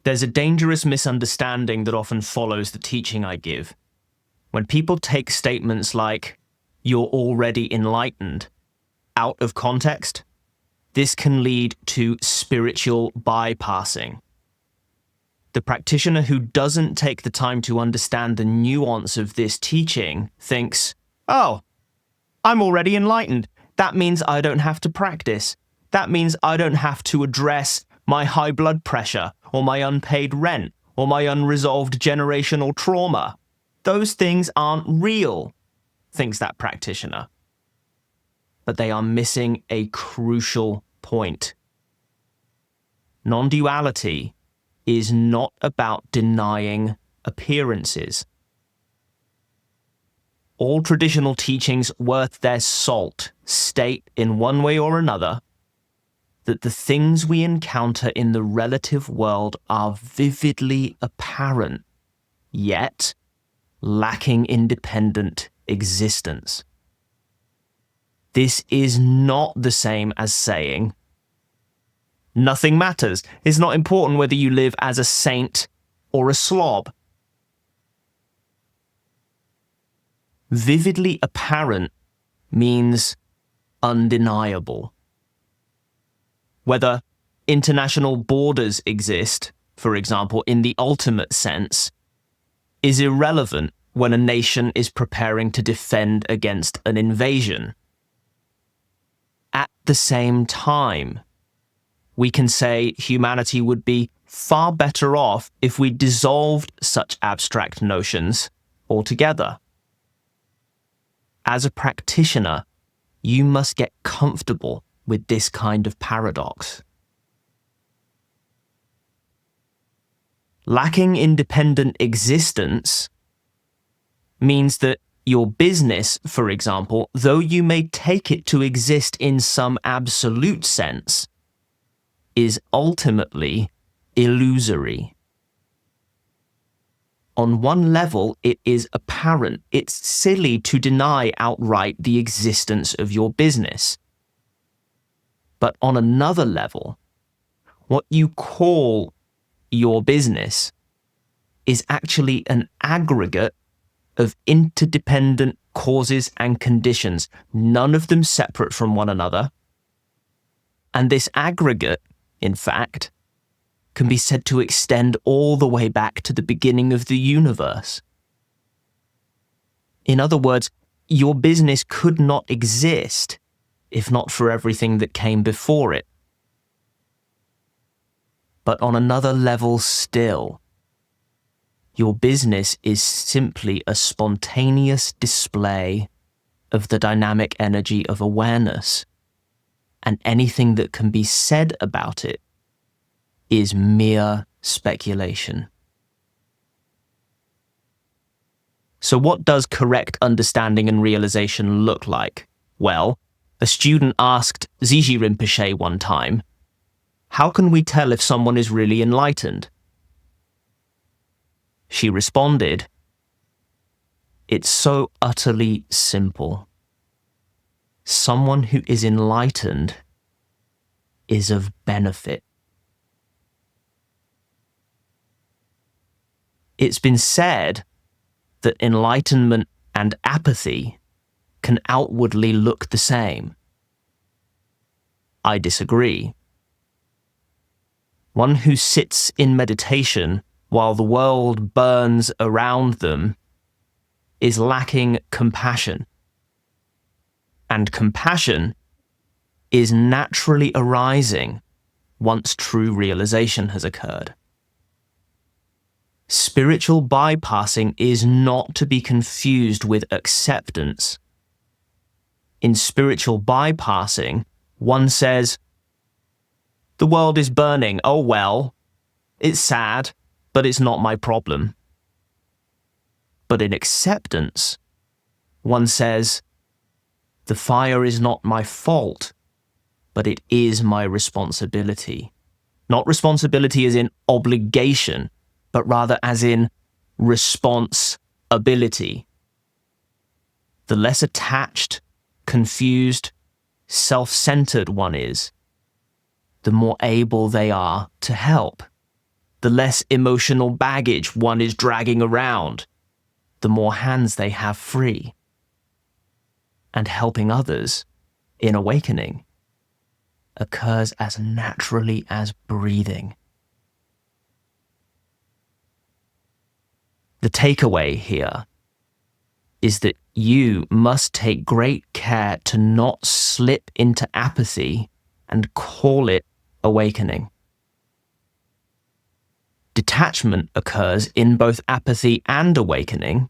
There's a dangerous misunderstanding that often follows the teaching I give. When people take statements like, "You're already enlightened," out of context, this can lead to spiritual bypassing. The practitioner who doesn't take the time to understand the nuance of this teaching thinks, "Oh, I'm already enlightened. That means I don't have to practice. That means I don't have to address my high blood pressure or my unpaid rent or my unresolved generational trauma. Those things aren't real," thinks that practitioner. But they are missing a crucial point. Non-duality is not about denying appearances. All traditional teachings worth their salt state in one way or another that the things we encounter in the relative world are vividly apparent, yet lacking independent existence. This is not the same as saying, "Nothing matters. It's not important whether you live as a saint or a slob." Vividly apparent means undeniable. Whether international borders exist, for example, in the ultimate sense, is irrelevant when a nation is preparing to defend against an invasion. At the same time, we can say humanity would be far better off if we dissolved such abstract notions altogether. As a practitioner, you must get comfortable with this kind of paradox. Lacking independent existence means that your business, for example, though you may take it to exist in some absolute sense, is ultimately illusory. On one level, it is apparent. It's silly to deny outright the existence of your business. But on another level, what you call your business is actually an aggregate of interdependent causes and conditions, none of them separate from one another. And this aggregate, in fact, can be said to extend all the way back to the beginning of the universe. In other words, your business could not exist if not for everything that came before it. But on another level still, your business is simply a spontaneous display of the dynamic energy of awareness, and anything that can be said about it is mere speculation. So what does correct understanding and realization look like? Well, a student asked Ziji Rinpoche one time, "How can we tell if someone is really enlightened?" She responded, "It's so utterly simple. Someone who is enlightened is of benefit." It's been said that enlightenment and apathy can outwardly look the same. I disagree. One who sits in meditation while the world burns around them is lacking compassion. And compassion is naturally arising once true realization has occurred. Spiritual bypassing is not to be confused with acceptance. In spiritual bypassing, one says, "The world is burning, oh well, it's sad, but it's not my problem." But in acceptance, one says, "The fire is not my fault, but it is my responsibility." Not responsibility as in obligation, but rather as in responsibility. The less attached, confused, self-centered one is, the more able they are to help. the less emotional baggage one is dragging around, the more hands they have free. And helping others in awakening occurs as naturally as breathing. The takeaway here is that you must take great care to not slip into apathy and call it awakening. Detachment occurs in both apathy and awakening,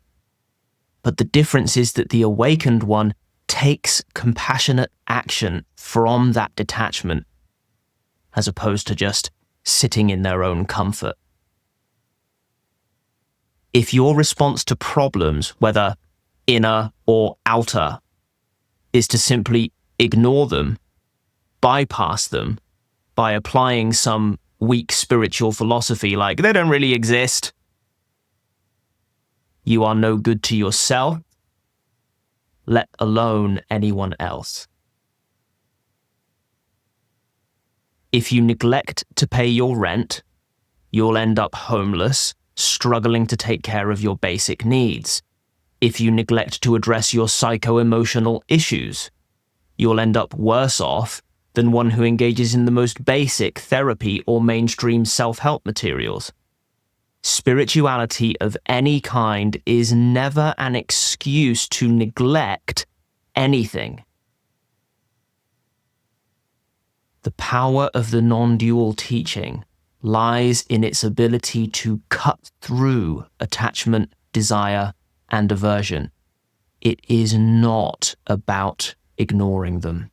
but the difference is that the awakened one takes compassionate action from that detachment, as opposed to just sitting in their own comfort. If your response to problems, whether inner or outer, is to simply ignore them, bypass them, by applying some weak spiritual philosophy like they don't really exist, you are no good to yourself, let alone anyone else. If you neglect to pay your rent, you'll end up homeless, struggling to take care of your basic needs. If you neglect to address your psycho-emotional issues, you'll end up worse off than one who engages in the most basic therapy or mainstream self-help materials. Spirituality of any kind is never an excuse to neglect anything. The power of the non-dual teaching lies in its ability to cut through attachment, desire, and aversion. It is not about ignoring them.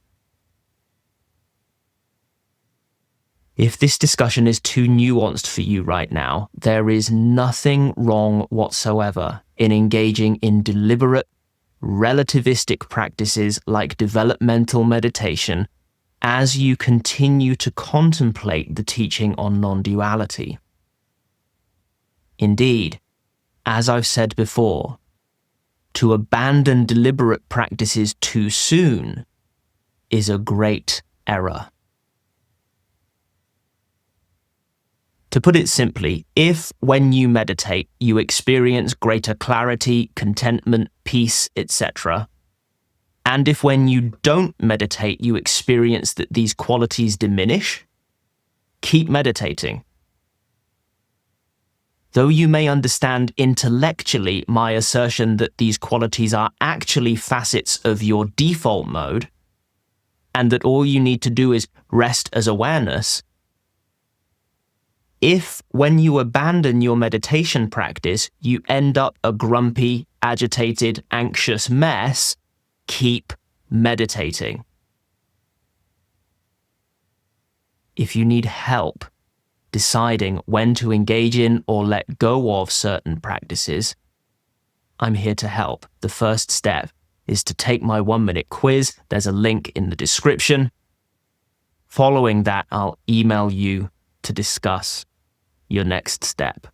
If this discussion is too nuanced for you right now, there is nothing wrong whatsoever in engaging in deliberate, relativistic practices like developmental meditation as you continue to contemplate the teaching on non-duality. Indeed, as I've said before, to abandon deliberate practices too soon is a great error. To put it simply, if when you meditate you experience greater clarity, contentment, peace, etc., and if when you don't meditate you experience that these qualities diminish, keep meditating. Though you may understand intellectually my assertion that these qualities are actually facets of your default mode, and that all you need to do is rest as awareness, if, when you abandon your meditation practice, you end up a grumpy, agitated, anxious mess, keep meditating. If you need help deciding when to engage in or let go of certain practices, I'm here to help. The first step is to take my 1-minute quiz. There's a link in the description. Following that, I'll email you to discuss your next step.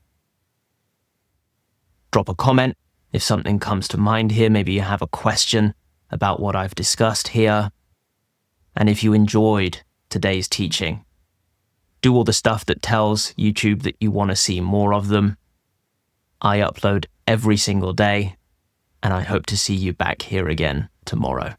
Drop a comment if something comes to mind here. Maybe you have a question about what I've discussed here. And if you enjoyed today's teaching, do all the stuff that tells YouTube that you want to see more of them. I upload every single day, and I hope to see you back here again tomorrow.